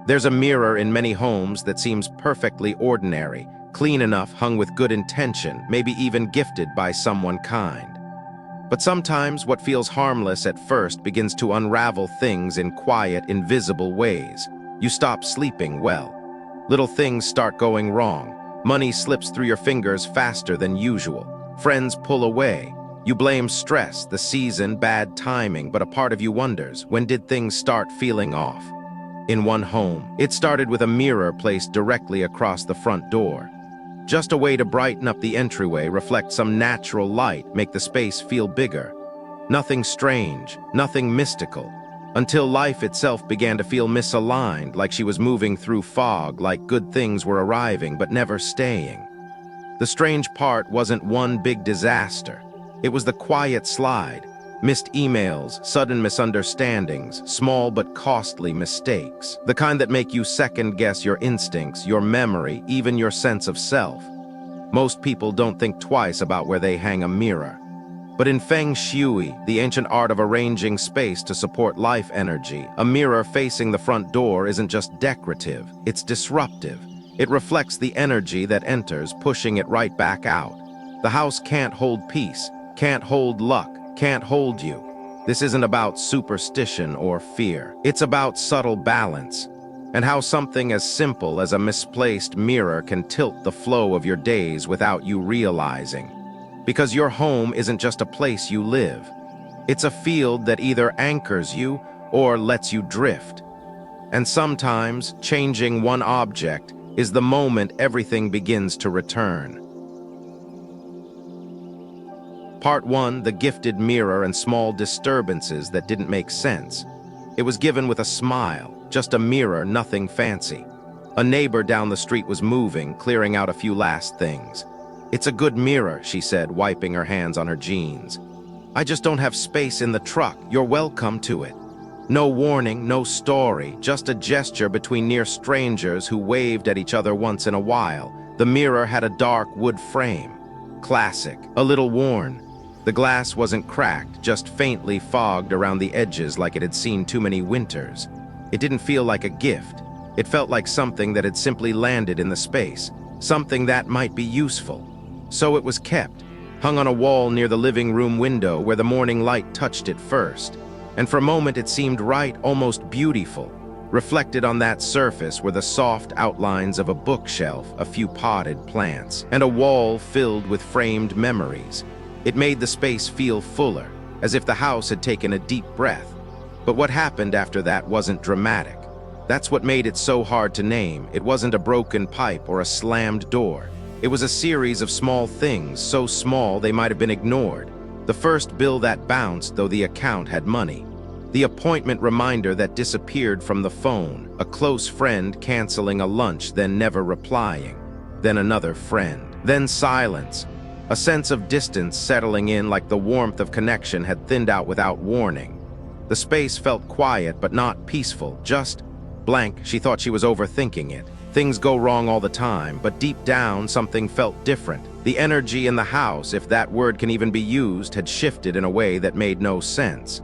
There's a mirror in many homes that seems perfectly ordinary, clean enough, hung with good intention, maybe even gifted by someone kind. But sometimes what feels harmless at first begins to unravel things in quiet, invisible ways. You stop sleeping well. Little things start going wrong. Money slips through your fingers faster than usual. Friends pull away. You blame stress, the season, bad timing, but a part of you wonders, when did things start feeling off? In one home, it started with a mirror placed directly across the front door. Just a way to brighten up the entryway, reflect some natural light, make the space feel bigger. Nothing strange, nothing mystical, until life itself began to feel misaligned, like she was moving through fog, like good things were arriving but never staying. The strange part wasn't one big disaster. It was the quiet slide. Missed emails, sudden misunderstandings, small but costly mistakes. The kind that make you second-guess your instincts, your memory, even your sense of self. Most people don't think twice about where they hang a mirror. But in Feng Shui, the ancient art of arranging space to support life energy, a mirror facing the front door isn't just decorative, it's disruptive. It reflects the energy that enters, pushing it right back out. The house can't hold peace, can't hold luck, can't hold you. This isn't about superstition or fear. It's about subtle balance, and how something as simple as a misplaced mirror can tilt the flow of your days without you realizing. Because your home isn't just a place you live. It's a field that either anchors you or lets you drift. And sometimes, changing one object is the moment everything begins to return. Part 1, the gifted mirror and small disturbances that didn't make sense. It was given with a smile, just a mirror, nothing fancy. A neighbor down the street was moving, clearing out a few last things. "It's a good mirror," she said, wiping her hands on her jeans. "I just don't have space in the truck. You're welcome to it." No warning, no story, just a gesture between near strangers who waved at each other once in a while. The mirror had a dark wood frame. Classic, a little worn. The glass wasn't cracked, just faintly fogged around the edges like it had seen too many winters. It didn't feel like a gift. It felt like something that had simply landed in the space, something that might be useful. So it was kept, hung on a wall near the living room window where the morning light touched it first. And for a moment it seemed right, almost beautiful. Reflected on that surface were the soft outlines of a bookshelf, a few potted plants, and a wall filled with framed memories. It made the space feel fuller, as if the house had taken a deep breath. But what happened after that wasn't dramatic. That's what made it so hard to name. It wasn't a broken pipe or a slammed door. It was a series of small things, so small they might have been ignored. The first bill that bounced, though the account had money. The appointment reminder that disappeared from the phone. A close friend canceling a lunch, then never replying. Then another friend. Then silence. A sense of distance settling in, like the warmth of connection had thinned out without warning. The space felt quiet but not peaceful, just blank. She thought she was overthinking it. Things go wrong all the time, but deep down something felt different. The energy in the house, if that word can even be used, had shifted in a way that made no sense.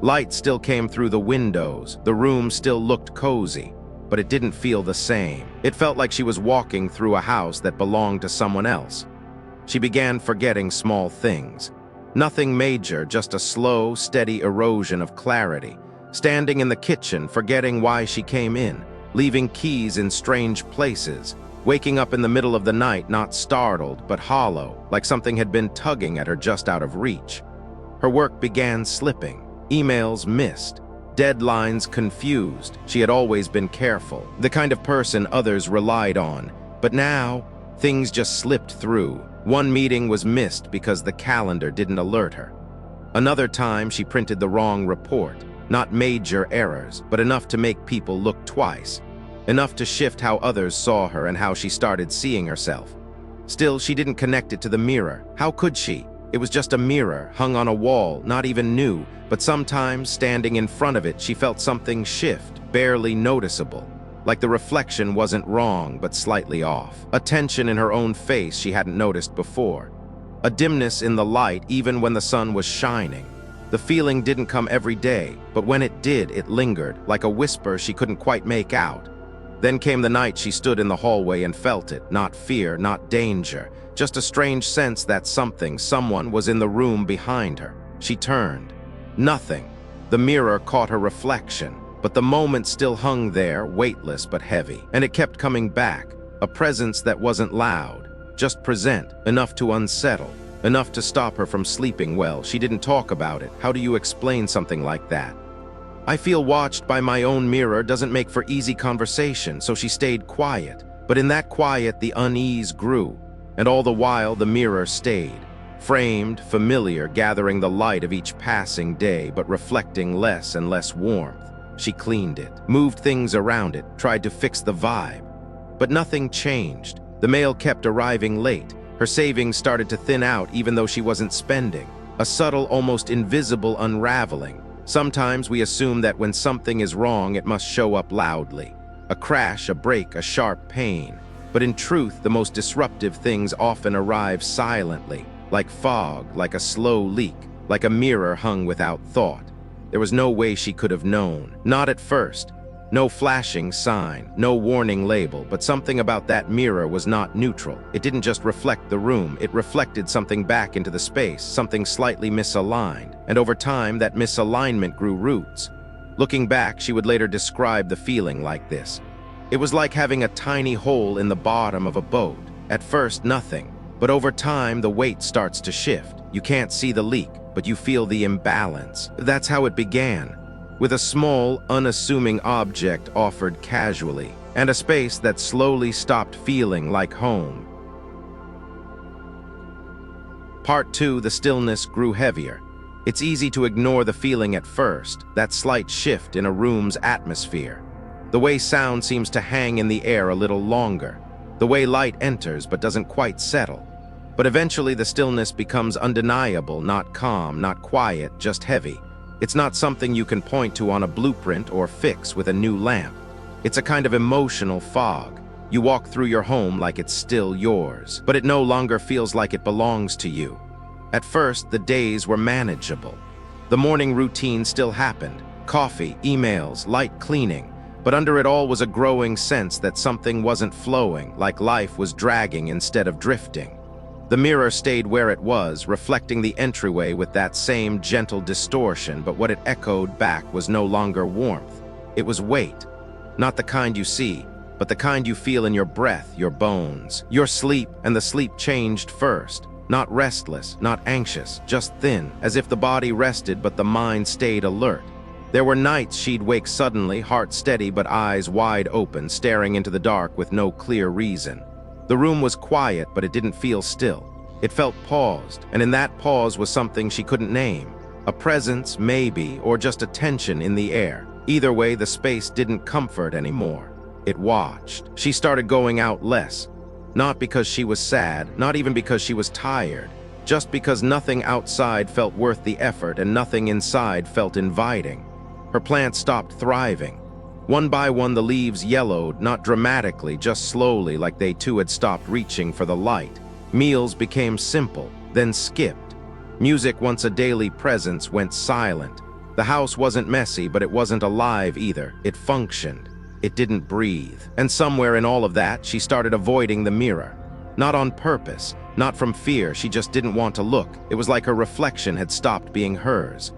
Light still came through the windows, the room still looked cozy, but it didn't feel the same. It felt like she was walking through a house that belonged to someone else. She began forgetting small things. Nothing major, just a slow, steady erosion of clarity. Standing in the kitchen, forgetting why she came in, leaving keys in strange places, waking up in the middle of the night not startled but hollow, like something had been tugging at her just out of reach. Her work began slipping, emails missed, deadlines confused. She had always been careful, the kind of person others relied on, but now things just slipped through. One meeting was missed because the calendar didn't alert her. Another time she printed the wrong report. Not major errors, but enough to make people look twice. Enough to shift how others saw her and how she started seeing herself. Still, she didn't connect it to the mirror. How could she? It was just a mirror, hung on a wall, not even new, but sometimes, standing in front of it, she felt something shift, barely noticeable. Like the reflection wasn't wrong, but slightly off. A tension in her own face she hadn't noticed before. A dimness in the light even when the sun was shining. The feeling didn't come every day, but when it did, it lingered, like a whisper she couldn't quite make out. Then came the night she stood in the hallway and felt it, not fear, not danger, just a strange sense that someone was in the room behind her. She turned. Nothing. The mirror caught her reflection, but the moment still hung there, weightless but heavy, and it kept coming back, a presence that wasn't loud, just present, enough to unsettle, enough to stop her from sleeping well. She didn't talk about it. How do you explain something like that? I feel watched by my own mirror doesn't make for easy conversation, so she stayed quiet. But in that quiet, the unease grew, and all the while the mirror stayed, framed, familiar, gathering the light of each passing day, but reflecting less and less warmth. She cleaned it, moved things around it, tried to fix the vibe. But nothing changed. The mail kept arriving late. Her savings started to thin out even though she wasn't spending. A subtle, almost invisible unraveling. Sometimes we assume that when something is wrong, it must show up loudly. A crash, a break, a sharp pain. But in truth, the most disruptive things often arrive silently, like fog, like a slow leak, like a mirror hung without thought. There was no way she could have known. Not at first. No flashing sign, no warning label, but something about that mirror was not neutral. It didn't just reflect the room, it reflected something back into the space, something slightly misaligned. And over time, that misalignment grew roots. Looking back, she would later describe the feeling like this. It was like having a tiny hole in the bottom of a boat. At first, nothing. But over time, the weight starts to shift. You can't see the leak, but you feel the imbalance. That's how it began, with a small, unassuming object offered casually, and a space that slowly stopped feeling like home. Part 2, the stillness grew heavier. It's easy to ignore the feeling at first, that slight shift in a room's atmosphere. The way sound seems to hang in the air a little longer. The way light enters but doesn't quite settle. But eventually the stillness becomes undeniable, not calm, not quiet, just heavy. It's not something you can point to on a blueprint or fix with a new lamp. It's a kind of emotional fog. You walk through your home like it's still yours, but it no longer feels like it belongs to you. At first, the days were manageable. The morning routine still happened. Coffee, emails, light cleaning. But under it all was a growing sense that something wasn't flowing, like life was dragging instead of drifting. The mirror stayed where it was, reflecting the entryway with that same gentle distortion, but what it echoed back was no longer warmth. It was weight. Not the kind you see, but the kind you feel in your breath, your bones, your sleep, and the sleep changed first. Not restless, not anxious, just thin, as if the body rested but the mind stayed alert. There were nights she'd wake suddenly, heart steady but eyes wide open, staring into the dark with no clear reason. The room was quiet, but it didn't feel still. It felt paused, and in that pause was something she couldn't name. A presence, maybe, or just a tension in the air. Either way, the space didn't comfort anymore. It watched. She started going out less. Not because she was sad, not even because she was tired. Just because nothing outside felt worth the effort and nothing inside felt inviting. Her plants stopped thriving. One by one, the leaves yellowed, not dramatically, just slowly, like they too had stopped reaching for the light. Meals became simple, then skipped. Music, once a daily presence, went silent. The house wasn't messy, but it wasn't alive either. It functioned. It didn't breathe. And somewhere in all of that, she started avoiding the mirror. Not on purpose, not from fear, she just didn't want to look. It was like her reflection had stopped being hers.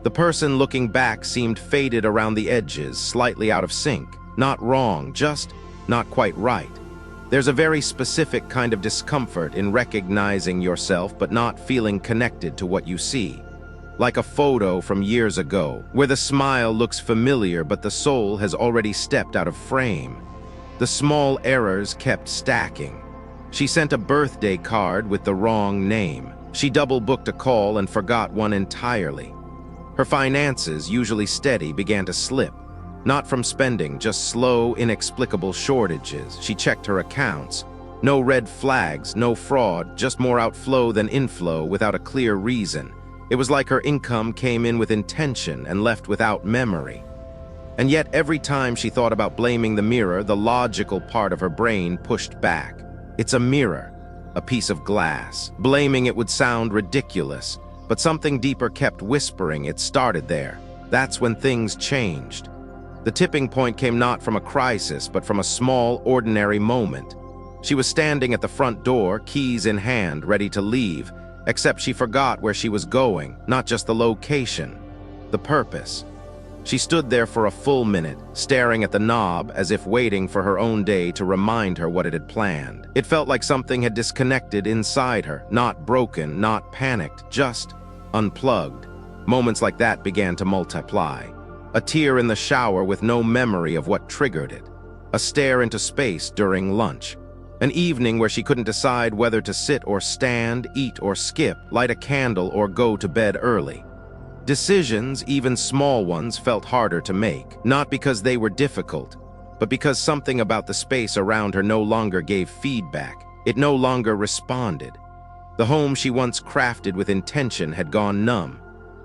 The person looking back seemed faded around the edges, slightly out of sync. Not wrong, just not quite right. There's a very specific kind of discomfort in recognizing yourself but not feeling connected to what you see. Like a photo from years ago, where the smile looks familiar but the soul has already stepped out of frame. The small errors kept stacking. She sent a birthday card with the wrong name. She double-booked a call and forgot one entirely. Her finances, usually steady, began to slip. Not from spending, just slow, inexplicable shortages. She checked her accounts. No red flags, no fraud, just more outflow than inflow without a clear reason. It was like her income came in with intention and left without memory. And yet every time she thought about blaming the mirror, the logical part of her brain pushed back. It's a mirror, a piece of glass. Blaming it would sound ridiculous. But something deeper kept whispering it started there. That's when things changed. The tipping point came not from a crisis, but from a small, ordinary moment. She was standing at the front door, keys in hand, ready to leave, except she forgot where she was going, not just the location, the purpose. She stood there for a full minute, staring at the knob as if waiting for her own day to remind her what it had planned. It felt like something had disconnected inside her, not broken, not panicked, just unplugged. Moments like that began to multiply. A tear in the shower with no memory of what triggered it. A stare into space during lunch. An evening where she couldn't decide whether to sit or stand, eat or skip, light a candle or go to bed early. Decisions, even small ones, felt harder to make, not because they were difficult, but because something about the space around her no longer gave feedback. It no longer responded. The home she once crafted with intention had gone numb.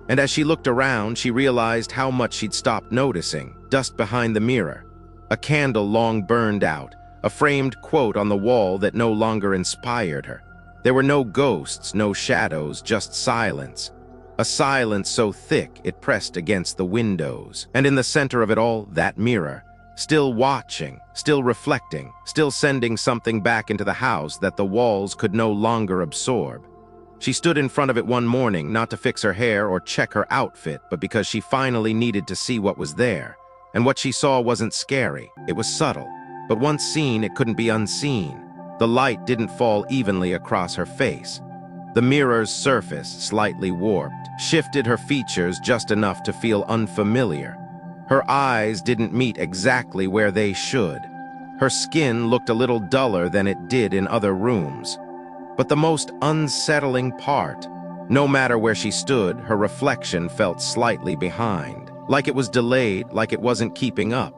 And as she looked around, she realized how much she'd stopped noticing. Dust behind the mirror, a candle long burned out, a framed quote on the wall that no longer inspired her. There were no ghosts, no shadows, just silence. A silence so thick it pressed against the windows. And in the center of it all, that mirror, still watching, still reflecting, still sending something back into the house that the walls could no longer absorb. She stood in front of it one morning, not to fix her hair or check her outfit, but because she finally needed to see what was there. And what she saw wasn't scary, it was subtle. But once seen, it couldn't be unseen. The light didn't fall evenly across her face. The mirror's surface, slightly warped, shifted her features just enough to feel unfamiliar. Her eyes didn't meet exactly where they should. Her skin looked a little duller than it did in other rooms. But the most unsettling part, no matter where she stood, her reflection felt slightly behind. Like it was delayed, like it wasn't keeping up.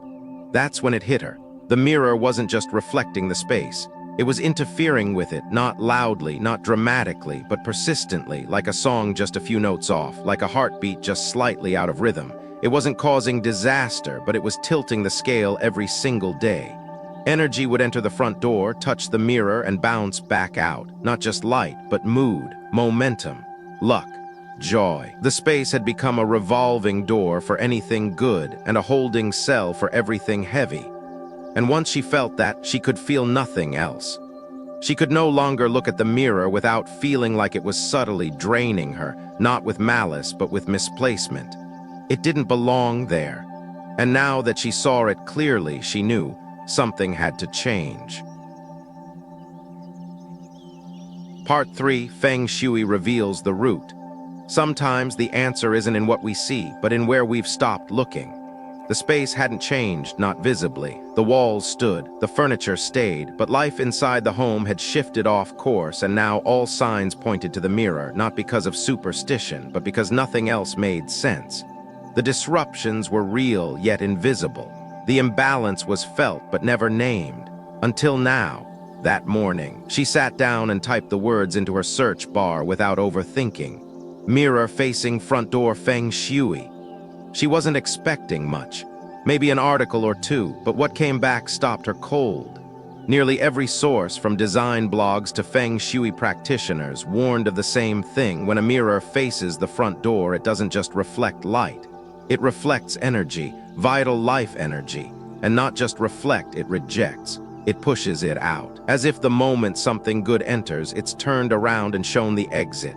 That's when it hit her. The mirror wasn't just reflecting the space. It was interfering with it, not loudly, not dramatically, but persistently, like a song just a few notes off, like a heartbeat just slightly out of rhythm. It wasn't causing disaster, but it was tilting the scale every single day. Energy would enter the front door, touch the mirror, and bounce back out. Not just light, but mood, momentum, luck, joy. The space had become a revolving door for anything good and a holding cell for everything heavy. And once she felt that, she could feel nothing else. She could no longer look at the mirror without feeling like it was subtly draining her, not with malice, but with misplacement. It didn't belong there. And now that she saw it clearly, she knew something had to change. Part 3, Feng Shui reveals the root. Sometimes the answer isn't in what we see, but in where we've stopped looking. The space hadn't changed, not visibly. The walls stood, the furniture stayed, but life inside the home had shifted off course, and now all signs pointed to the mirror, not because of superstition, but because nothing else made sense. The disruptions were real, yet invisible. The imbalance was felt, but never named. Until now, that morning, she sat down and typed the words into her search bar without overthinking. Mirror facing front door Feng Shui. She wasn't expecting much. Maybe an article or two, but what came back stopped her cold. Nearly every source, from design blogs to Feng Shui practitioners, warned of the same thing. When a mirror faces the front door, it doesn't just reflect light. It reflects energy, vital life energy, and not just reflect, it rejects. It pushes it out. As if the moment something good enters, it's turned around and shown the exit.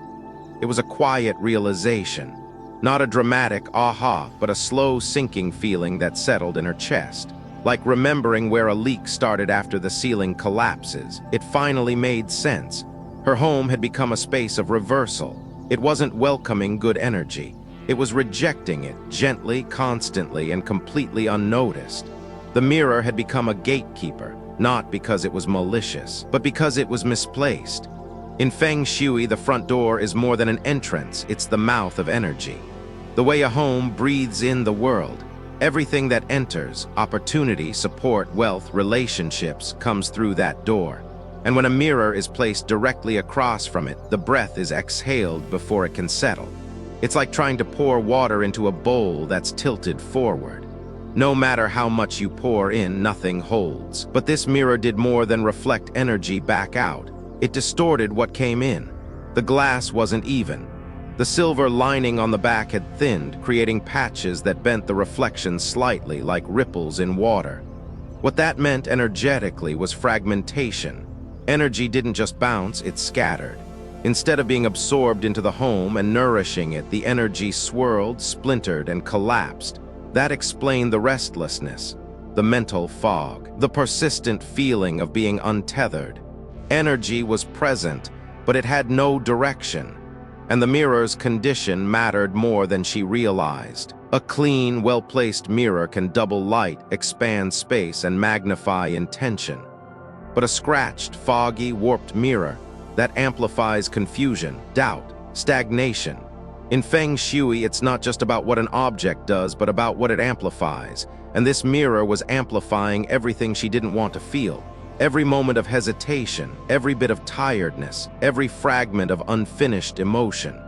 It was a quiet realization. Not a dramatic aha, but a slow sinking feeling that settled in her chest. Like remembering where a leak started after the ceiling collapses. It finally made sense. Her home had become a space of reversal. It wasn't welcoming good energy. It was rejecting it, gently, constantly, and completely unnoticed. The mirror had become a gatekeeper, not because it was malicious, but because it was misplaced. In Feng Shui, the front door is more than an entrance, it's the mouth of energy. The way a home breathes in the world. Everything that enters, opportunity, support, wealth, relationships, comes through that door. And when a mirror is placed directly across from it, the breath is exhaled before it can settle. It's like trying to pour water into a bowl that's tilted forward. No matter how much you pour in, nothing holds. But this mirror did more than reflect energy back out. It distorted what came in. The glass wasn't even. The silver lining on the back had thinned, creating patches that bent the reflection slightly like ripples in water. What that meant energetically was fragmentation. Energy didn't just bounce, it scattered. Instead of being absorbed into the home and nourishing it, the energy swirled, splintered, and collapsed. That explained the restlessness, the mental fog, the persistent feeling of being untethered. Energy was present, but it had no direction, and the mirror's condition mattered more than she realized. A clean, well-placed mirror can double light, expand space, and magnify intention. But a scratched, foggy, warped mirror, that amplifies confusion, doubt, stagnation. In Feng Shui, it's not just about what an object does, but about what it amplifies. And this mirror was amplifying everything she didn't want to feel. Every moment of hesitation, every bit of tiredness, every fragment of unfinished emotion.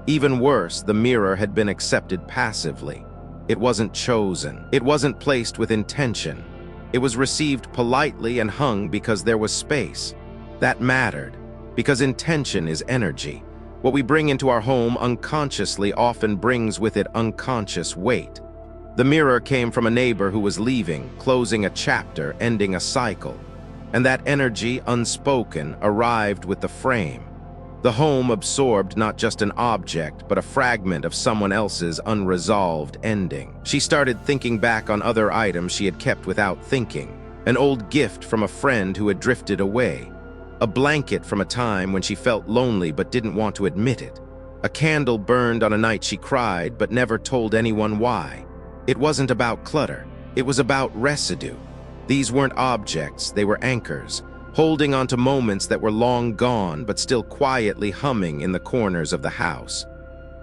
Even worse, the mirror had been accepted passively. It wasn't chosen. It wasn't placed with intention. It was received politely and hung because there was space. That mattered, because intention is energy. What we bring into our home unconsciously often brings with it unconscious weight. The mirror came from a neighbor who was leaving, closing a chapter, ending a cycle. And that energy, unspoken, arrived with the frame. The home absorbed not just an object, but a fragment of someone else's unresolved ending. She started thinking back on other items she had kept without thinking. An old gift from a friend who had drifted away. A blanket from a time when she felt lonely but didn't want to admit it. A candle burned on a night she cried but never told anyone why. It wasn't about clutter. It was about residue. These weren't objects, they were anchors, holding onto moments that were long gone but still quietly humming in the corners of the house.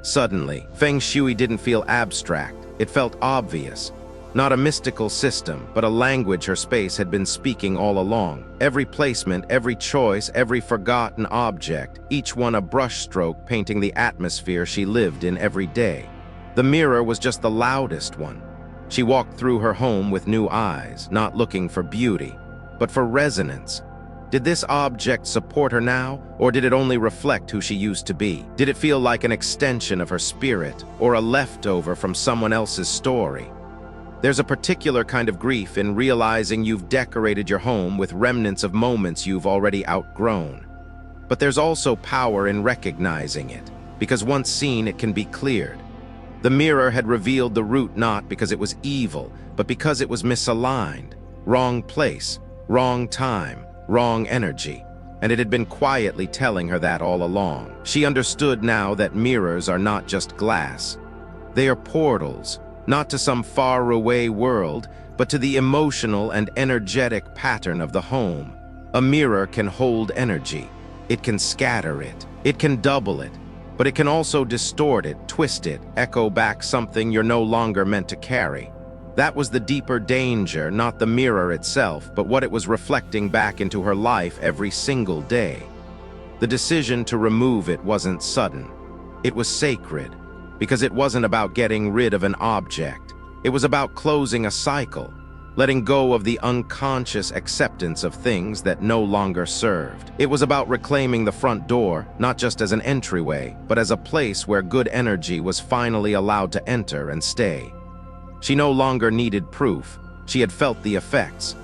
Suddenly, Feng Shui didn't feel abstract, it felt obvious. Not a mystical system, but a language her space had been speaking all along. Every placement, every choice, every forgotten object, each one a brushstroke painting the atmosphere she lived in every day. The mirror was just the loudest one. She walked through her home with new eyes, not looking for beauty, but for resonance. Did this object support her now, or did it only reflect who she used to be? Did it feel like an extension of her spirit, or a leftover from someone else's story? There's a particular kind of grief in realizing you've decorated your home with remnants of moments you've already outgrown. But there's also power in recognizing it, because once seen, it can be cleared. The mirror had revealed the root not because it was evil, but because it was misaligned. Wrong place, wrong time, wrong energy. And it had been quietly telling her that all along. She understood now that mirrors are not just glass. They are portals, not to some faraway world, but to the emotional and energetic pattern of the home. A mirror can hold energy. It can scatter it. It can double it. But it can also distort it, twist it, echo back something you're no longer meant to carry. That was the deeper danger, not the mirror itself, but what it was reflecting back into her life every single day. The decision to remove it wasn't sudden. It was sacred, because it wasn't about getting rid of an object. It was about closing a cycle, letting go of the unconscious acceptance of things that no longer served. It was about reclaiming the front door, not just as an entryway, but as a place where good energy was finally allowed to enter and stay. She no longer needed proof. She had felt the effects.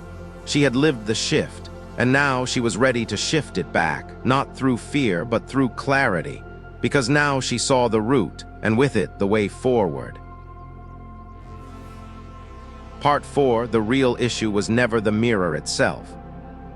She had lived the shift, and now she was ready to shift it back, not through fear, but through clarity, because now she saw the root, and with it, the way forward. Part 4, the real issue was never the mirror itself.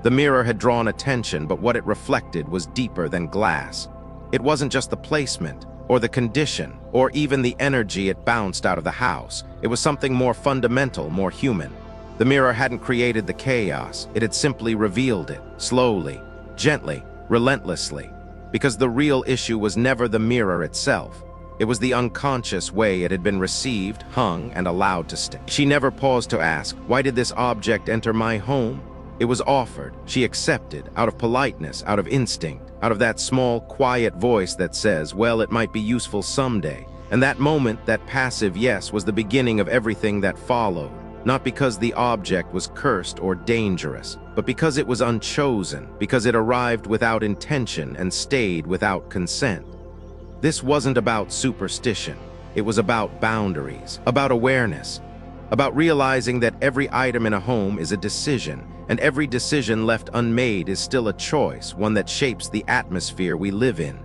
The mirror had drawn attention, but what it reflected was deeper than glass. It wasn't just the placement, or the condition, or even the energy it bounced out of the house. It was something more fundamental, more human. The mirror hadn't created the chaos, it had simply revealed it, slowly, gently, relentlessly. Because the real issue was never the mirror itself. It was the unconscious way it had been received, hung, and allowed to stay. She never paused to ask, why did this object enter my home? It was offered, she accepted, out of politeness, out of instinct, out of that small, quiet voice that says, well, it might be useful someday. And that moment, that passive yes, was the beginning of everything that followed. Not because the object was cursed or dangerous, but because it was unchosen, because it arrived without intention and stayed without consent. This wasn't about superstition. It was about boundaries, about awareness, about realizing that every item in a home is a decision, and every decision left unmade is still a choice, one that shapes the atmosphere we live in.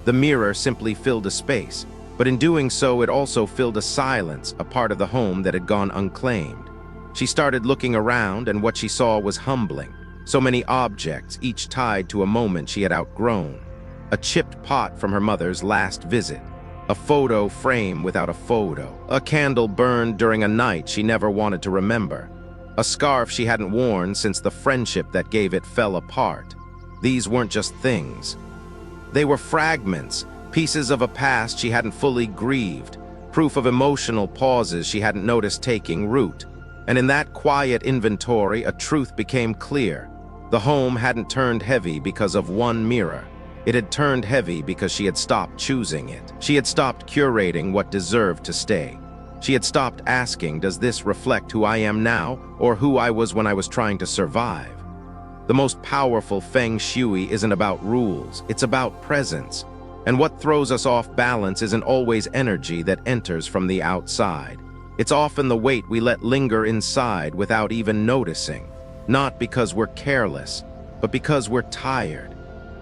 The mirror simply filled a space, but in doing so it also filled a silence, a part of the home that had gone unclaimed. She started looking around, and what she saw was humbling. So many objects, each tied to a moment she had outgrown. A chipped pot from her mother's last visit. A photo frame without a photo. A candle burned during a night she never wanted to remember. A scarf she hadn't worn since the friendship that gave it fell apart. These weren't just things. They were fragments, pieces of a past she hadn't fully grieved, proof of emotional pauses she hadn't noticed taking root. And in that quiet inventory, a truth became clear. The home hadn't turned heavy because of one mirror. It had turned heavy because she had stopped choosing it. She had stopped curating what deserved to stay. She had stopped asking, does this reflect who I am now, or who I was when I was trying to survive? The most powerful Feng Shui isn't about rules, it's about presence. And what throws us off balance isn't always energy that enters from the outside. It's often the weight we let linger inside without even noticing. Not because we're careless, but because we're tired.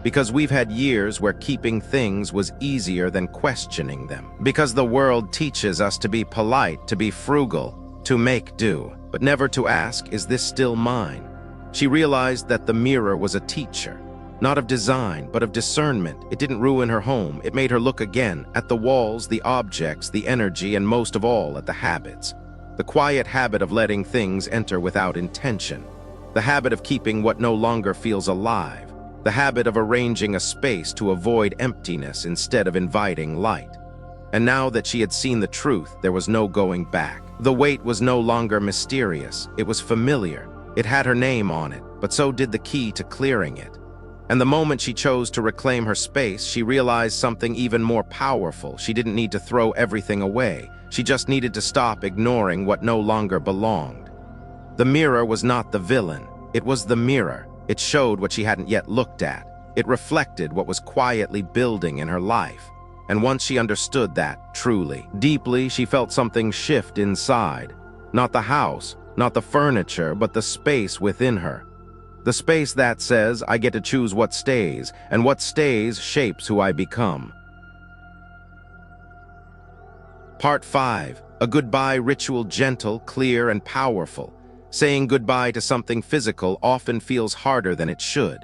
Because we've had years where keeping things was easier than questioning them. Because the world teaches us to be polite, to be frugal, to make do, but never to ask, is this still mine? She realized that the mirror was a teacher, not of design, but of discernment. It didn't ruin her home. It made her look again at the walls, the objects, the energy, and most of all, at the habits. The quiet habit of letting things enter without intention. The habit of keeping what no longer feels alive. The habit of arranging a space to avoid emptiness instead of inviting light. And now that she had seen the truth, there was no going back. The weight was no longer mysterious. It was familiar. It had her name on it, but so did the key to clearing it. And the moment she chose to reclaim her space, she realized something even more powerful. She didn't need to throw everything away. She just needed to stop ignoring what no longer belonged. The mirror was not the villain. It was the mirror. It showed what she hadn't yet looked at. It reflected what was quietly building in her life. And once she understood that, truly, deeply, she felt something shift inside. Not the house, not the furniture, but the space within her. The space that says, I get to choose what stays, and what stays shapes who I become. Part 5. A goodbye ritual, gentle, clear, and powerful. Saying goodbye to something physical often feels harder than it should,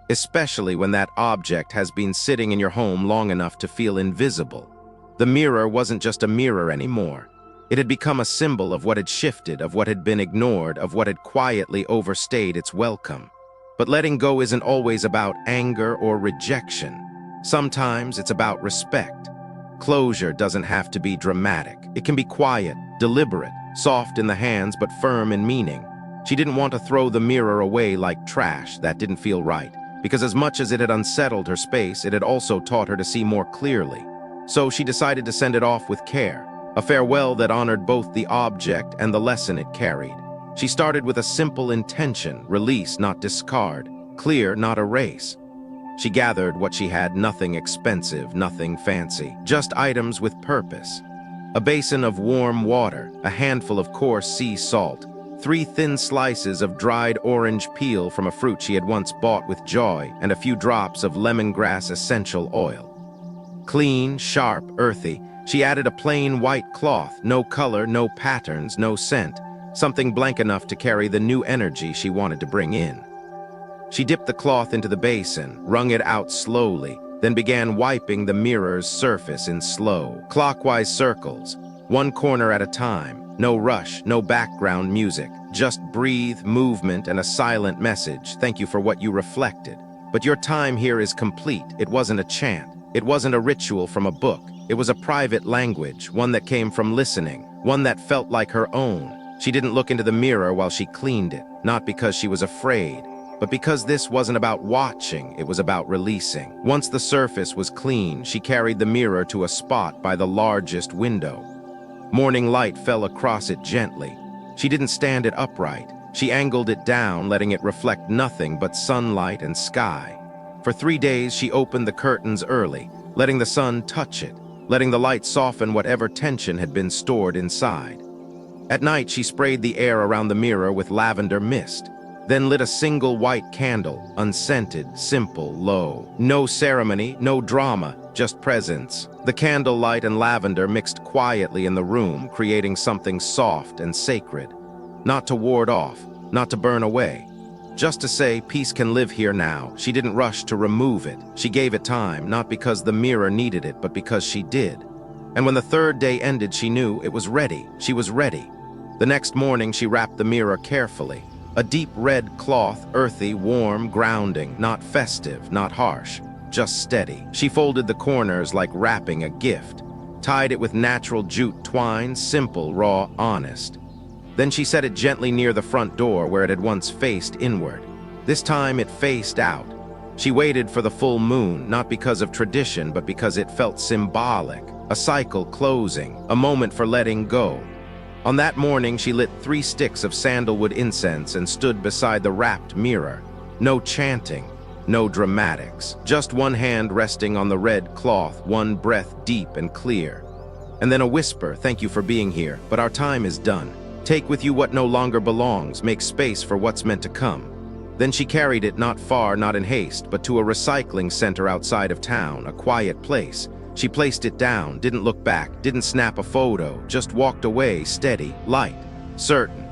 especially when that object has been sitting in your home long enough to feel invisible. The mirror wasn't just a mirror anymore. It had become a symbol of what had shifted, of what had been ignored, of what had quietly overstayed its welcome. But letting go isn't always about anger or rejection. Sometimes it's about respect. Closure doesn't have to be dramatic. It can be quiet, deliberate, soft in the hands but firm in meaning. She didn't want to throw the mirror away like trash. That didn't feel right, because as much as it had unsettled her space, it had also taught her to see more clearly. So she decided to send it off with care. A farewell that honored both the object and the lesson it carried. She started with a simple intention: release, not discard; clear, not erase. She gathered what she had, nothing expensive, nothing fancy, just items with purpose. A basin of warm water, a handful of coarse sea salt, 3 thin slices of dried orange peel from a fruit she had once bought with joy, and a few drops of lemongrass essential oil. Clean, sharp, earthy, she added a plain white cloth, no color, no patterns, no scent, something blank enough to carry the new energy she wanted to bring in. She dipped the cloth into the basin, wrung it out slowly, then began wiping the mirror's surface in slow, clockwise circles, one corner at a time. No rush, no background music, just breathe, movement, and a silent message. Thank you for what you reflected. But your time here is complete. It wasn't a chant. It wasn't a ritual from a book. It was a private language, one that came from listening, one that felt like her own. She didn't look into the mirror while she cleaned it, not because she was afraid, but because this wasn't about watching, it was about releasing. Once the surface was clean, she carried the mirror to a spot by the largest window. Morning light fell across it gently. She didn't stand it upright. She angled it down, letting it reflect nothing but sunlight and sky. For 3 days, she opened the curtains early, letting the sun touch it, letting the light soften whatever tension had been stored inside. At night, she sprayed the air around the mirror with lavender mist, then lit a single white candle, unscented, simple, low. No ceremony, no drama, just presence. The candlelight and lavender mixed quietly in the room, creating something soft and sacred. Not to ward off, not to burn away. Just to say, peace can live here now. She didn't rush to remove it. She gave it time, not because the mirror needed it, but because she did. And when the third day ended, she knew it was ready. She was ready. The next morning, she wrapped the mirror carefully. A deep red cloth, earthy, warm, grounding, not festive, not harsh, just steady. She folded the corners like wrapping a gift, tied it with natural jute twine, simple, raw, honest. Then she set it gently near the front door where it had once faced inward. This time it faced out. She waited for the full moon, not because of tradition, but because it felt symbolic, a cycle closing, a moment for letting go. On that morning, she lit 3 sticks of sandalwood incense and stood beside the wrapped mirror. No chanting, no dramatics, just one hand resting on the red cloth, one breath deep and clear. And then a whisper, "Thank you for being here, but our time is done. Take with you what no longer belongs, make space for what's meant to come." Then she carried it not far, not in haste, but to a recycling center outside of town, a quiet place. She placed it down, didn't look back, didn't snap a photo, just walked away, steady, light, certain.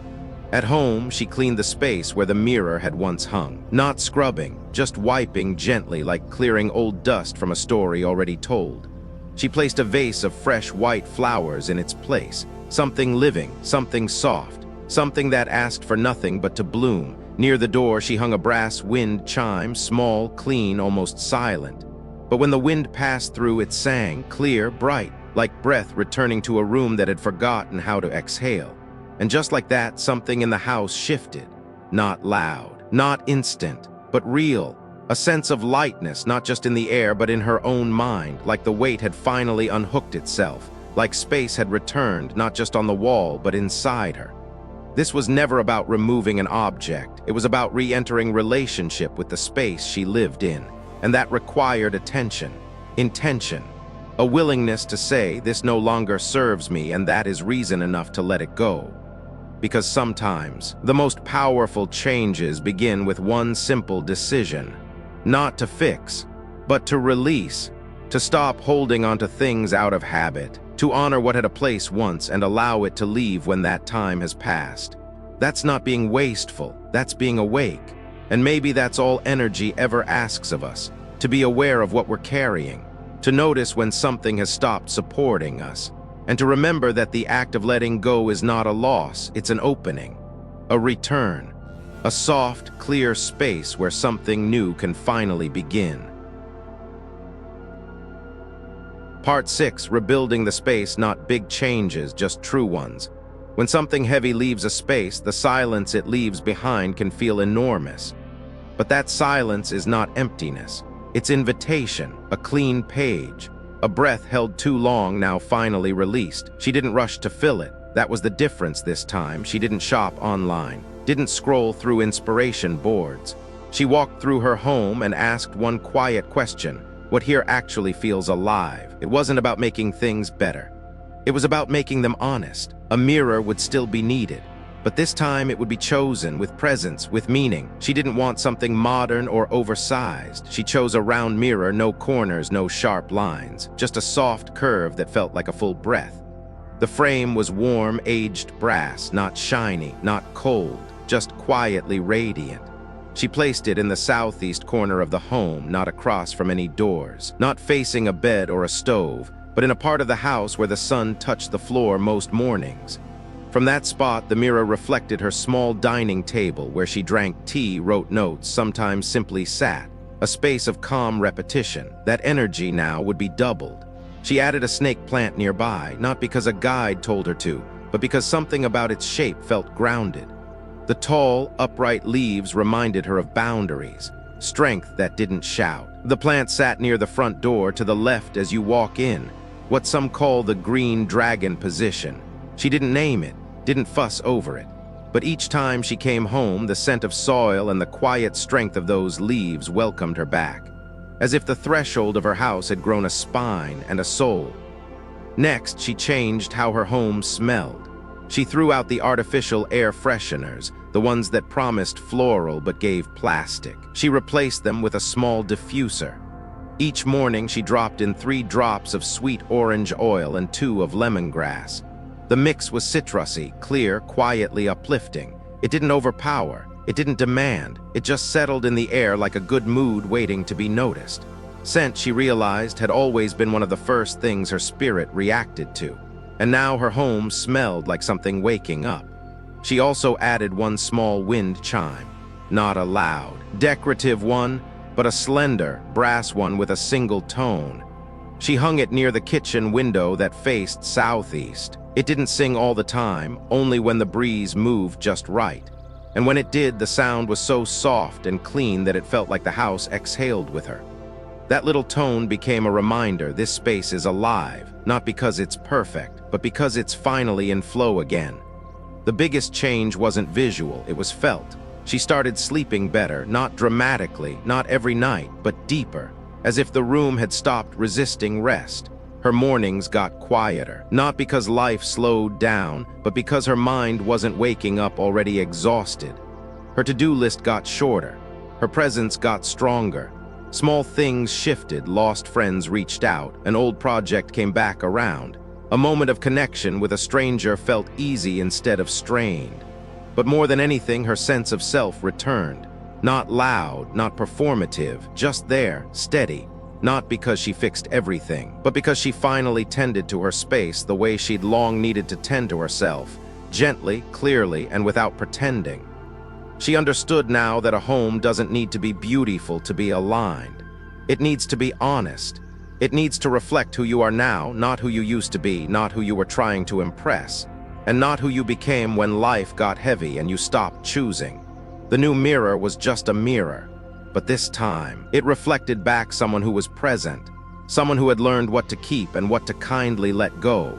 At home, she cleaned the space where the mirror had once hung. Not scrubbing, just wiping gently like clearing old dust from a story already told. She placed a vase of fresh white flowers in its place, something living, something soft, something that asked for nothing but to bloom. Near the door, she hung a brass wind chime, small, clean, almost silent. But when the wind passed through, it sang, clear, bright, like breath returning to a room that had forgotten how to exhale. And just like that, something in the house shifted. Not loud, not instant, but real. A sense of lightness, not just in the air, but in her own mind, like the weight had finally unhooked itself, like space had returned, not just on the wall, but inside her. This was never about removing an object. It was about re-entering relationship with the space she lived in. And that required attention, intention, a willingness to say, this no longer serves me, and that is reason enough to let it go. Because sometimes, the most powerful changes begin with one simple decision. Not to fix, but to release, to stop holding onto things out of habit, to honor what had a place once and allow it to leave when that time has passed. That's not being wasteful, that's being awake. And maybe that's all energy ever asks of us, to be aware of what we're carrying, to notice when something has stopped supporting us, and to remember that the act of letting go is not a loss, it's an opening, a return, a soft, clear space where something new can finally begin. Part 6, rebuilding the space, not big changes, just true ones. When something heavy leaves a space, the silence it leaves behind can feel enormous. But that silence is not emptiness. It's invitation, a clean page, a breath held too long now finally released. She didn't rush to fill it. That was the difference this time. She didn't shop online, didn't scroll through inspiration boards. She walked through her home and asked one quiet question, what here actually feels alive? It wasn't about making things better. It was about making them honest. A mirror would still be needed, but this time it would be chosen with presence, with meaning. She didn't want something modern or oversized. She chose a round mirror, no corners, no sharp lines, just a soft curve that felt like a full breath. The frame was warm, aged brass, not shiny, not cold, just quietly radiant. She placed it in the southeast corner of the home, not across from any doors, not facing a bed or a stove, but in a part of the house where the sun touched the floor most mornings. From that spot, the mirror reflected her small dining table where she drank tea, wrote notes, sometimes simply sat, a space of calm repetition. That energy now would be doubled. She added a snake plant nearby, not because a guide told her to, but because something about its shape felt grounded. The tall, upright leaves reminded her of boundaries, strength that didn't shout. The plant sat near the front door to the left as you walk in, what some call the green dragon position. She didn't name it, didn't fuss over it. But each time she came home, the scent of soil and the quiet strength of those leaves welcomed her back. as if the threshold of her house had grown a spine and a soul. Next, she changed how her home smelled. She threw out the artificial air fresheners, the ones that promised floral but gave plastic. She replaced them with a small diffuser. Each morning, she dropped in 3 drops of sweet orange oil and 2 of lemongrass. The mix was citrusy, clear, quietly uplifting. It didn't overpower. It didn't demand. It just settled in the air like a good mood waiting to be noticed. Scent, she realized, had always been one of the first things her spirit reacted to. And now her home smelled like something waking up. She also added 1 small wind chime. Not a loud, decorative one, but a slender, brass one with a single tone. She hung it near the kitchen window that faced southeast. It didn't sing all the time, only when the breeze moved just right. And when it did, the sound was so soft and clean that it felt like the house exhaled with her. That little tone became a reminder this space is alive, not because it's perfect, but because it's finally in flow again. The biggest change wasn't visual, it was felt. She started sleeping better, not dramatically, not every night, but deeper, as if the room had stopped resisting rest. Her mornings got quieter, not because life slowed down, but because her mind wasn't waking up already exhausted. Her to-do list got shorter. Her presence got stronger. Small things shifted, lost friends reached out, an old project came back around. A moment of connection with a stranger felt easy instead of strained. But more than anything, her sense of self returned. Not loud, not performative, just there, steady. Not because she fixed everything, but because she finally tended to her space the way she'd long needed to tend to herself, gently, clearly, and without pretending. She understood now that a home doesn't need to be beautiful to be aligned. It needs to be honest. It needs to reflect who you are now, not who you used to be, not who you were trying to impress, and not who you became when life got heavy and you stopped choosing. The new mirror was just a mirror, but this time, it reflected back someone who was present, someone who had learned what to keep and what to kindly let go.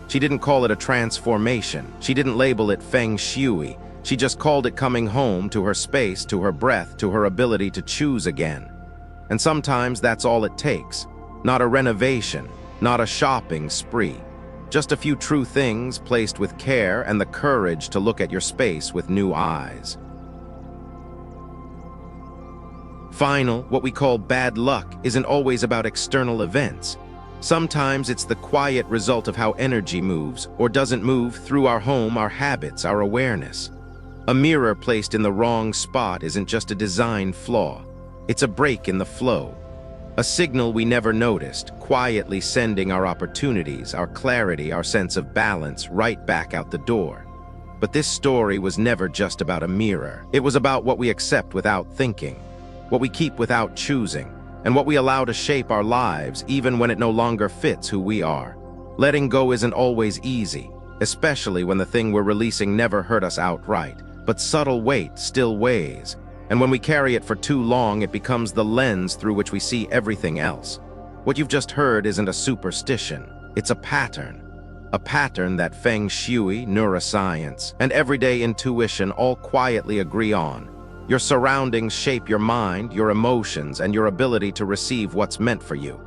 She didn't call it a transformation. She didn't label it Feng Shui. She just called it coming home to her space, to her breath, to her ability to choose again. And sometimes that's all it takes. Not a renovation, not a shopping spree. Just a few true things placed with care and the courage to look at your space with new eyes. Final, what we call bad luck, isn't always about external events. Sometimes it's the quiet result of how energy moves or doesn't move through our home, our habits, our awareness. A mirror placed in the wrong spot isn't just a design flaw. It's a break in the flow. A signal we never noticed, quietly sending our opportunities, our clarity, our sense of balance right back out the door. But this story was never just about a mirror. It was about what we accept without thinking, what we keep without choosing, and what we allow to shape our lives even when it no longer fits who we are. Letting go isn't always easy, especially when the thing we're releasing never hurt us outright, but subtle weight still weighs. And when we carry it for too long, it becomes the lens through which we see everything else. What you've just heard isn't a superstition, it's a pattern. A pattern that Feng Shui, neuroscience, and everyday intuition all quietly agree on. Your surroundings shape your mind, your emotions, and your ability to receive what's meant for you.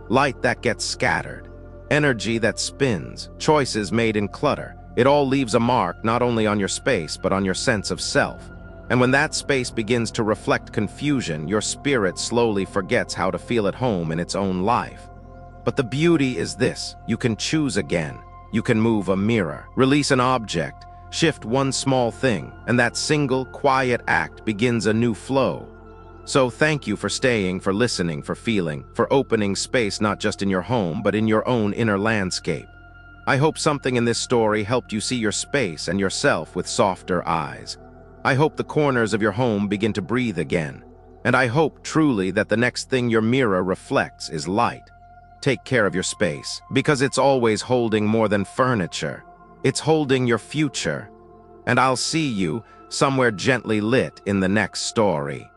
Light that gets scattered, energy that spins, choices made in clutter. It all leaves a mark not only on your space, but on your sense of self. And when that space begins to reflect confusion, your spirit slowly forgets how to feel at home in its own life. But the beauty is this: you can choose again. You can move a mirror, release an object, shift one small thing, and that single, quiet act begins a new flow. So thank you for staying, for listening, for feeling, for opening space not just in your home, but in your own inner landscape. I hope something in this story helped you see your space and yourself with softer eyes. I hope the corners of your home begin to breathe again. And I hope truly that the next thing your mirror reflects is light. Take care of your space, because it's always holding more than furniture. It's holding your future. And I'll see you somewhere gently lit in the next story.